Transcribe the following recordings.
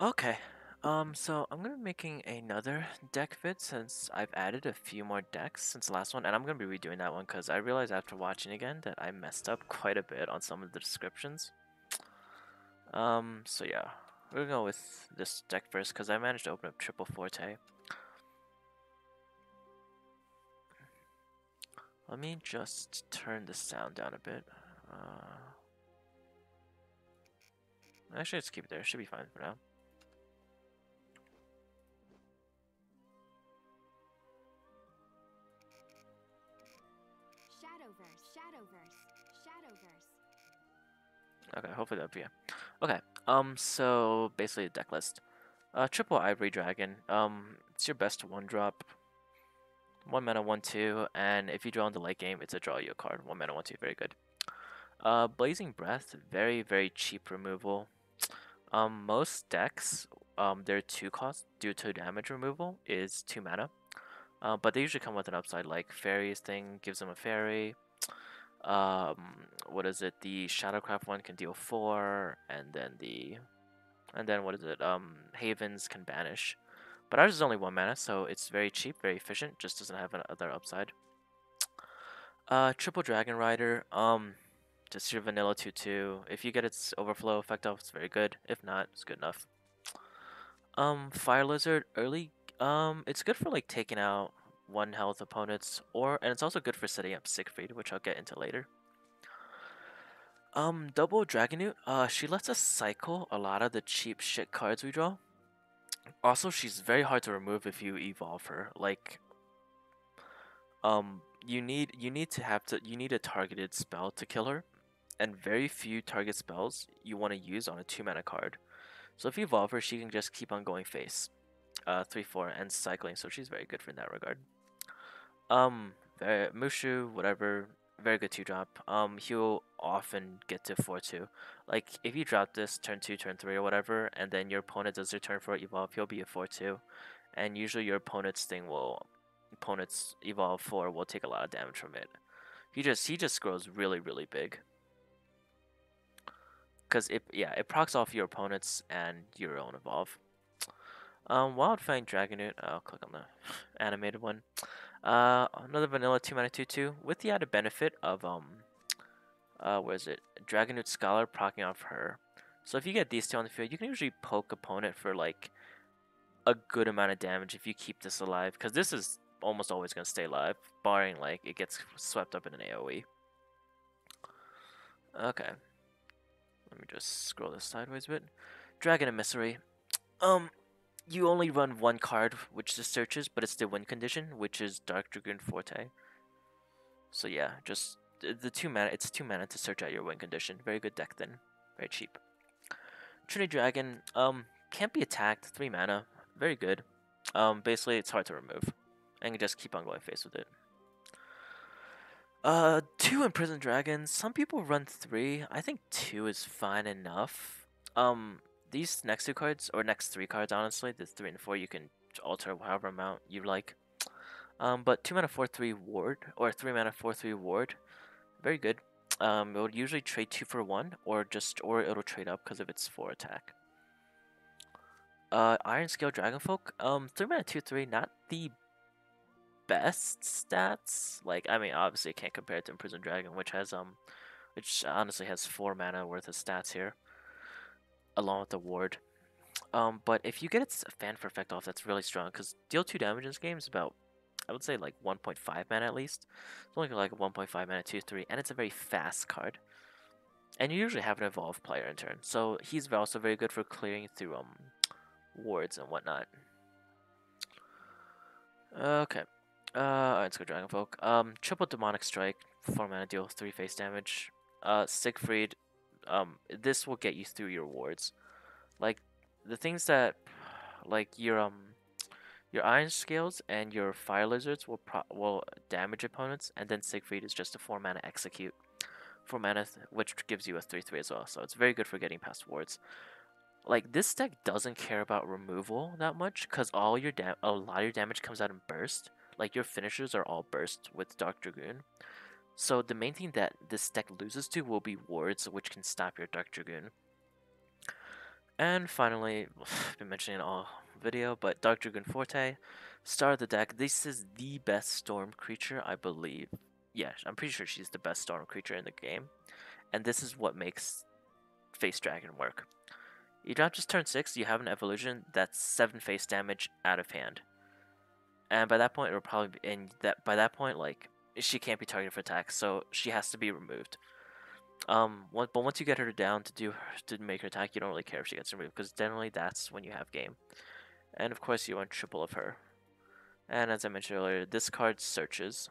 Okay. So I'm gonna be making another deck vid since I've added a few more decks since the last one, and I'm gonna be redoing that one because I realized after watching again that I messed up quite a bit on some of the descriptions. So yeah, we're gonna go with this deck first because I managed to open up Triple Forte. Let me just turn the sound down a bit. Actually, let's keep it there. Should be fine for now. Shadowverse. Okay, hopefully that'll be it. Okay. So basically the deck list. Triple Ivory Dragon. It's your best one drop. 1 mana, 1/2, and if you draw in the late game, it's a draw you a card. 1 mana, 1/2, very good. Blazing Breath, very cheap removal. Most decks, their 2 cost due to damage removal is 2 mana. But they usually come with an upside, like Fairies thing gives them a fairy. What is it? The Shadowcraft one can deal 4, and then what is it? Havens can banish. But ours is only 1 mana, so it's very cheap, very efficient. Just doesn't have another upside. Triple Dragon Rider. Just your vanilla 2/2. If you get its overflow effect off, it's very good. If not, it's good enough. Fire Lizard early. It's good for like taking out 1 health opponents, and it's also good for setting up Siegfried, which I'll get into later. Double Dragonute. She lets us cycle a lot of the cheap shit cards we draw. Also, she's very hard to remove if you evolve her. Like, you need a targeted spell to kill her, and very few target spells you want to use on a 2 mana card. So if you evolve her, she can just keep on going face, 3/4 and cycling. So she's very good for in that regard. Mushu, whatever, very good 2 drop. He'll often get to 4/2. Like if you drop this turn 2, turn 3, or whatever, and then your opponent does their turn 4 evolve, he'll be a 4/2, and usually your opponent's evolve 4 will take a lot of damage from it. He just grows really big. Cause it procs off your opponent's and your own evolve. Wildfang Dragonute. I'll click on the animated one. Another vanilla 2 mana 2/2 with the added benefit of where is it? Dragonute Scholar proccing off her. So if you get these 2 on the field, you can usually poke opponent for like a good amount of damage if you keep this alive, because this is almost always gonna stay alive, barring like it gets swept up in an AOE. Okay. Let me just scroll this sideways a bit. Dragon Emissary. You only run 1 card, which just searches, but it's the win condition, which is Dark Dragoon Forte. So yeah, just the 2 mana. It's 2 mana to search out your win condition. Very good deck then. Very cheap. Trinity Dragon. Can't be attacked. 3 mana. Very good. Basically it's hard to remove, and you just keep on going face with it. 2 Imprisoned Dragons. Some people run 3. I think 2 is fine enough. These next 2 cards, or next 3 cards, honestly, the 3 and 4, you can alter however amount you like. But 2 mana 4/3 ward, or 3 mana 4/3 ward, very good. It would usually trade 2 for 1, or it'll trade up because of its 4 attack. Iron Scale Dragonfolk. 3 mana 2/3, not the best stats. Like, I mean, obviously, it can't compare it to Imprisoned Dragon, which honestly has 4 mana worth of stats here, along with the ward. But if you get its fan for effect off, that's really strong, because deal 2 damage in this game is about, I would say, like 1.5 mana at least. It's only like a 1.5 mana 2/3, and it's a very fast card. And you usually have an evolved player in turn, so he's also very good for clearing through wards and whatnot. Okay. Let's go Dragonfolk. Triple Demonic Strike, 4 mana deal 3 face damage. Siegfried, this will get you through your wards. Like, the things that, like, your Iron Scales and your Fire Lizards will damage opponents, and then Siegfried is just a 4 mana execute. 4 mana, which gives you a 3/3 as well, so it's very good for getting past wards. Like, this deck doesn't care about removal that much, because a lot of your damage comes out in burst. Like, your finishers are all burst with Dark Dragoon. So the main thing that this deck loses to will be wards, which can stop your Dark Dragoon. And finally, I've been mentioning it all video, but Dark Dragoon Forte, star of the deck. This is the best storm creature, I believe. Yeah, I'm pretty sure she's the best storm creature in the game. And this is what makes Face Dragon work. You drop just turn 6, you have an evolution that's 7 face damage out of hand. And by that point, it'll probably be, by that point, like, she can't be targeted for attacks, so she has to be removed. But once you get her down to make her attack, you don't really care if she gets removed, because generally that's when you have game. And of course, you want triple of her. And as I mentioned earlier, this card searches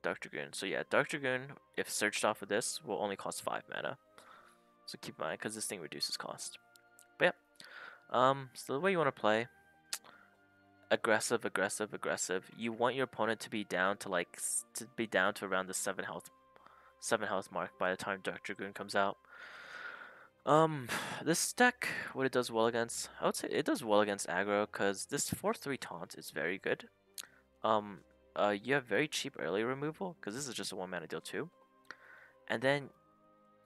Dark Dragoon. So yeah, Dark Dragoon, if searched off of this, will only cost 5 mana. So keep in mind, because this thing reduces cost. But yeah, so the way you want to play, aggressive, aggressive, aggressive. You want your opponent to be down to around the 7 health mark by the time Dark Dragoon comes out. This deck, what it does well against, I would say it does well against aggro, because this 4/3 taunt is very good. You have very cheap early removal, because this is just a 1 mana deal too. And then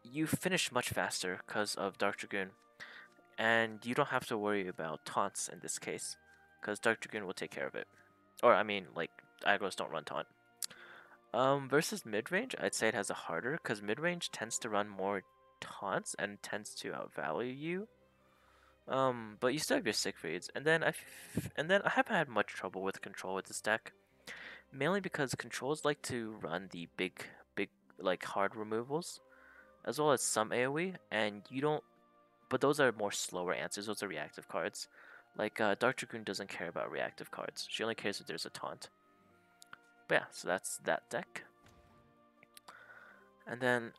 you finish much faster because of Dark Dragoon, and you don't have to worry about taunts in this case, because Dark Dragoon will take care of it. Or, I mean, like, aggros don't run taunt. Versus mid-range, I'd say it has a harder, because mid-range tends to run more taunts and tends to outvalue you. But you still have your Siegfrieds, and then I haven't had much trouble with control with this deck, mainly because controls like to run the big like hard removals, as well as some AoE, and you don't. But those are more slower answers. Those are reactive cards. Like Dark Dragoon doesn't care about reactive cards. She only cares if there's a taunt. But yeah, so that's that deck. And then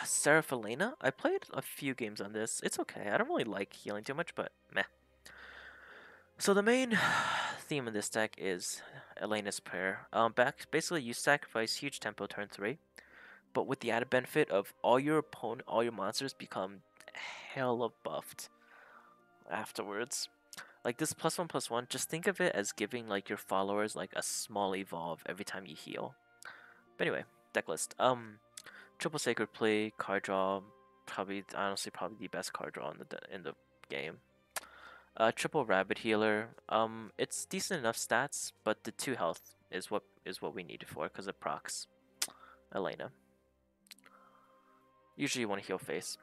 Seraph Elana. I played a few games on this. It's okay. I don't really like healing too much, but meh. So the main theme of this deck is Elena's Prayer. Basically you sacrifice huge tempo turn 3, but with the added benefit of all your monsters become hella buffed afterwards. Like this +1/+1, just think of it as giving like your followers like a small evolve every time you heal. But anyway, deck list. Triple Sacred Plea, card draw, honestly probably the best card draw in the game. Triple Rabbit Healer. It's decent enough stats, but the 2 health is what we need it for, because it procs Elana. Usually you want to heal face.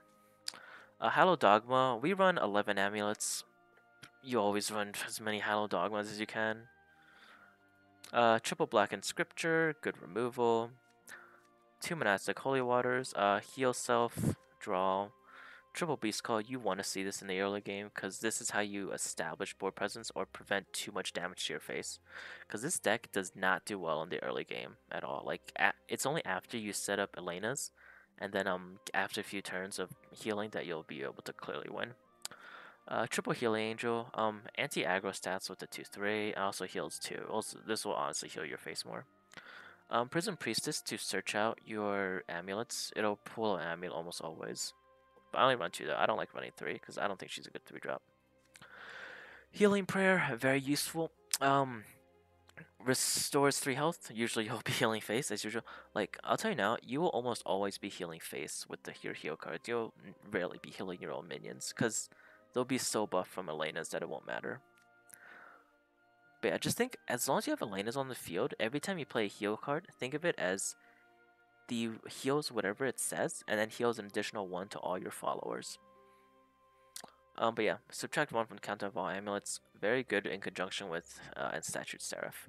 Hallow Dogma. We run 11 amulets. You always run as many Hallow Dogmas as you can. Triple Blackened Scripture, good removal. 2 Monastic Holy Waters, heal self, draw. Triple Beast Call, you want to see this in the early game, because this is how you establish board presence or prevent too much damage to your face. Because this deck does not do well in the early game at all. Like, it's only after you set up Elena's, and then after a few turns of healing that you'll be able to clearly win. Triple Healing Angel, anti-aggro stats with the 2/3, also heals 2. Also, this will honestly heal your face more. Prison Priestess to search out your amulets. It'll pull an amulet almost always. But I only run 2 though. I don't like running 3 because I don't think she's a good 3-drop. Healing Prayer, very useful. Restores 3 health. Usually you'll be healing face as usual. Like, I'll tell you now, you will almost always be healing face with your heal cards. You'll rarely be healing your own minions because they'll be so buffed from Elena's that it won't matter. But yeah, just think, as long as you have Elena's on the field, every time you play a heal card, think of it as the heals whatever it says, and then heals an additional 1 to all your followers. But yeah, subtract 1 from the count of all amulets. Very good in conjunction with and Statute Seraph.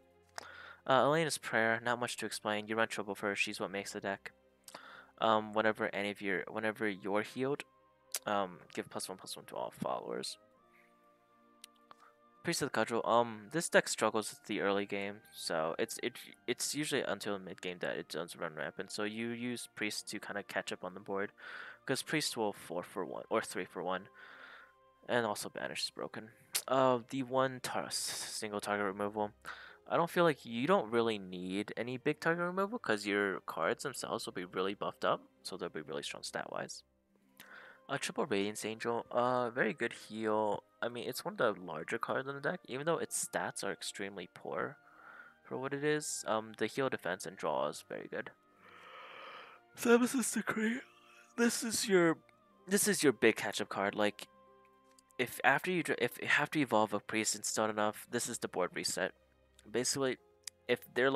Elena's Prayer, not much to explain. You run Trouble for her, she's what makes the deck. Whenever you're healed, give +1/+1 to all followers. Priest of the Cudgel. This deck struggles with the early game, so it's usually until mid game that it does run rampant. So you use Priest to kind of catch up on the board, because Priest will 4/1 or 3/1, and also Banish is broken. The single target removal. I don't feel like you don't really need any big target removal because your cards themselves will be really buffed up, so they'll be really strong stat wise. Triple Radiance Angel, very good heal. I mean, it's one of the larger cards in the deck, even though its stats are extremely poor for what it is. The heal, defense, and draw is very good. Nemesis Decree. This is your this is your big catch-up card. Like, if if you have to evolve a priest installed enough, this is the board reset. Basically, if they're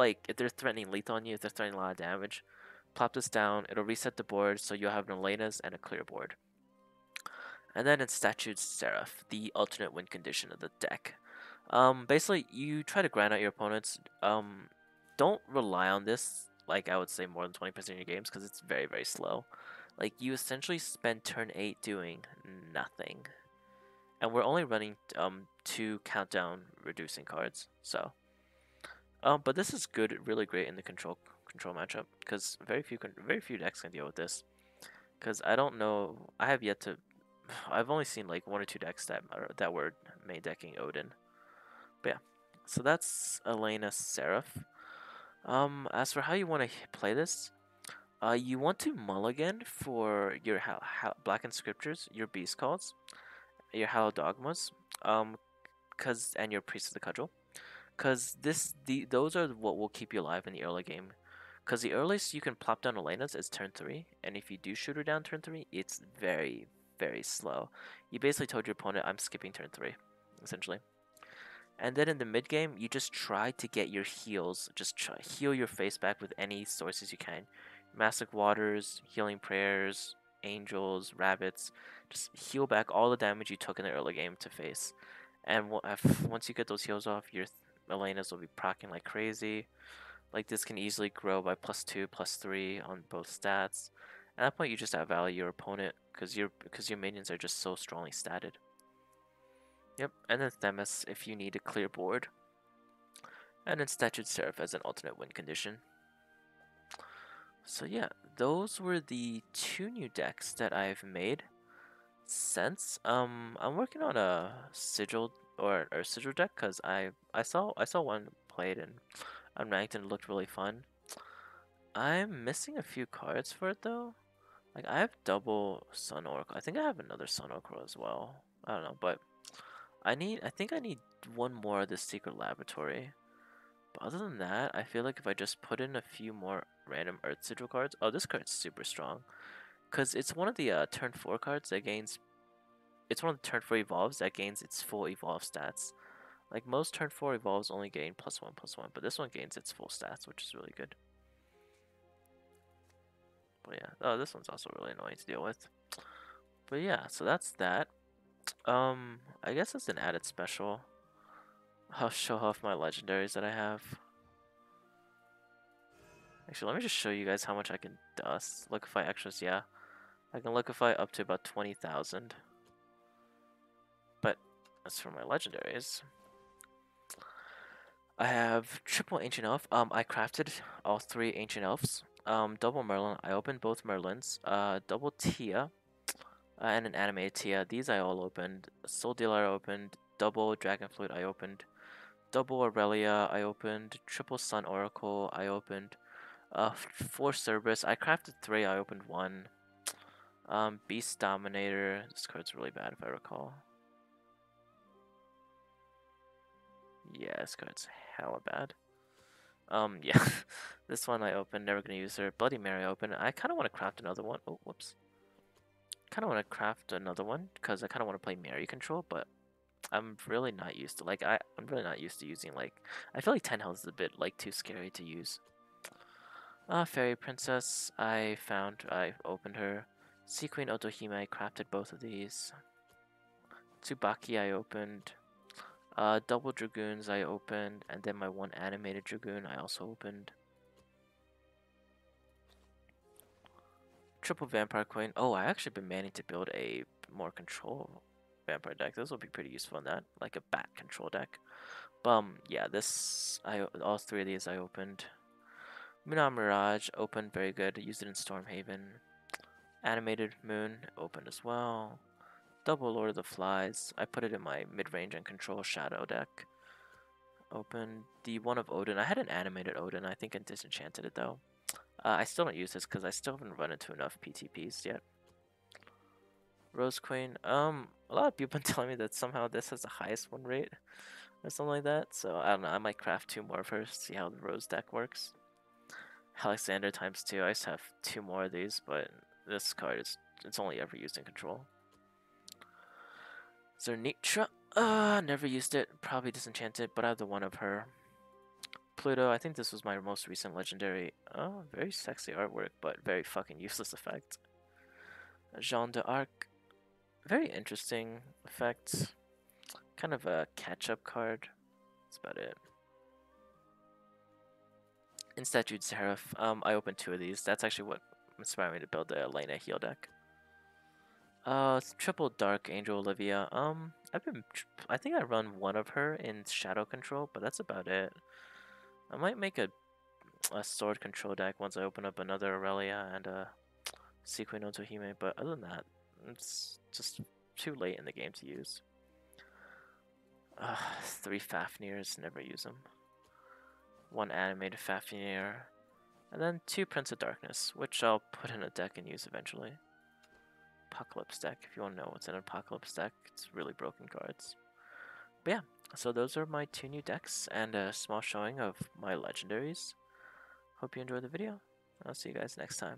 threatening lethal on you, if they're threatening a lot of damage, plop this down. It'll reset the board, so you'll have an Elena's and a clear board. And then it's Statue Seraph, the alternate win condition of the deck. Basically, you try to grind out your opponents. Don't rely on this, like I would say, more than 20% of your games, because it's very, very slow. Like, you essentially spend turn 8 doing nothing. And we're only running 2 countdown reducing cards, so. But this is good, really great in the control matchup, because very few decks can deal with this. Because I don't know, I have yet to. I've only seen like 1 or 2 decks that were main decking Odin. But yeah, so that's Elana Seraph. As for how you want to play this, you want to mulligan for your Blackened Scriptures, your Beast Calls, your Hallowed Dogmas, and your Priest of the Cudgel. Because those are what will keep you alive in the early game. Because the earliest you can plop down Elena's is turn 3, and if you do shoot her down turn 3, it's very, very slow. You basically told your opponent, I'm skipping turn 3, essentially. And then in the mid game, you just try to get your heals. Just heal your face back with any sources you can. Massive Waters, Healing Prayers, Angels, Rabbits. Just heal back all the damage you took in the early game to face. And once you get those heals off, your Elena's will be proccing like crazy. Like, this can easily grow by +2, +3 on both stats. At that point, you just outvalue your opponent because your minions are just so strongly statted. Yep, and then Themis if you need a clear board. And then Statue Seraph as an alternate win condition. So yeah, those were the 2 new decks that I've made since. I'm working on a sigil sigil deck because I saw one played in unranked and it looked really fun. I'm missing a few cards for it though. Like, I have double Sun Oracle. I think I have another Sun Oracle as well. I don't know, but I think I need 1 more of the Secret Laboratory. But other than that, I feel like if I just put in a few more random Earth Sigil cards. Oh, this card's super strong. Because it's one of the turn 4 cards that gains. It's one of the turn 4 evolves that gains its full evolve stats. Like, most turn 4 evolves only gain +1/+1, but this one gains its full stats, which is really good. But yeah, oh, this one's also really annoying to deal with. But yeah, so that's that. I guess as an added special, I'll show off my legendaries that I have. Actually, let me just show you guys how much I can dust. Liquefy extras, yeah. I can liquefy up to about 20,000. But as for my legendaries, I have triple Ancient Elf. I crafted all 3 Ancient Elves. Double Merlin. I opened both Merlins. Double Tia. And an animated Tia. These I all opened. Soul Dealer I opened. Double Dragon Flute I opened. Double Aurelia I opened. Triple Sun Oracle I opened. 4 Cerberus. I crafted 3. I opened 1. Beast Dominator. This card's really bad if I recall. Yeah, this card's hella bad. Yeah. This one I opened. Never gonna use her. Bloody Mary I opened. I kind of want to craft another one. Oh, whoops. Kind of want to craft another one because I kind of want to play Mary control, but I'm really not used to I'm really not used to using I feel like 10 health is a bit too scary to use. Fairy Princess I opened her. Sea Queen Otohime I crafted both of these. Tsubaki I opened. Double Dragoons I opened, and then my 1 animated Dragoon I also opened. Triple Vampire Queen. Oh, I actually been managing to build a more control vampire deck. This will be pretty useful in that, like a bat control deck. Yeah, all 3 of these I opened. Moon Mirage opened, very good. Used it in Stormhaven. Animated Moon opened as well. Double Lord of the Flies. I put it in my mid-range and control shadow deck. Opened the one of Odin. I had an animated Odin. I think I disenchanted it though. I still don't use this because I still haven't run into enough PTPs yet. Rose Queen. A lot of people have been telling me that somehow this has the highest win rate or something like that. So I don't know. I might craft 2 more first, see how the Rose deck works. Alexander ×2. I just have 2 more of these, but this card is it's only ever used in control. Zernitra, never used it. Probably disenchanted, but I have the one of her. Pluto, I think this was my most recent legendary. Oh, very sexy artwork, but very fucking useless effect. Jeanne d'Arc, very interesting effect. Kind of a catch-up card. That's about it. In Statute Seraph, I opened 2 of these. That's actually what inspired me to build the Elana heal deck. Triple Dark Angel Olivia. I think I run one of her in Shadow Control, but that's about it. I might make a sword control deck once I open up another Aurelia and a Sequin no Tohime, but other than that, it's just too late in the game to use. 3 Fafnirs, never use them. 1 animated Fafnir, and then 2 Prince of Darkness, which I'll put in a deck and use eventually. Apocalypse deck, if you want to know what's in an Apocalypse deck, it's really broken cards. But yeah, so those are my 2 new decks and a small showing of my legendaries. Hope you enjoyed the video. I'll see you guys next time.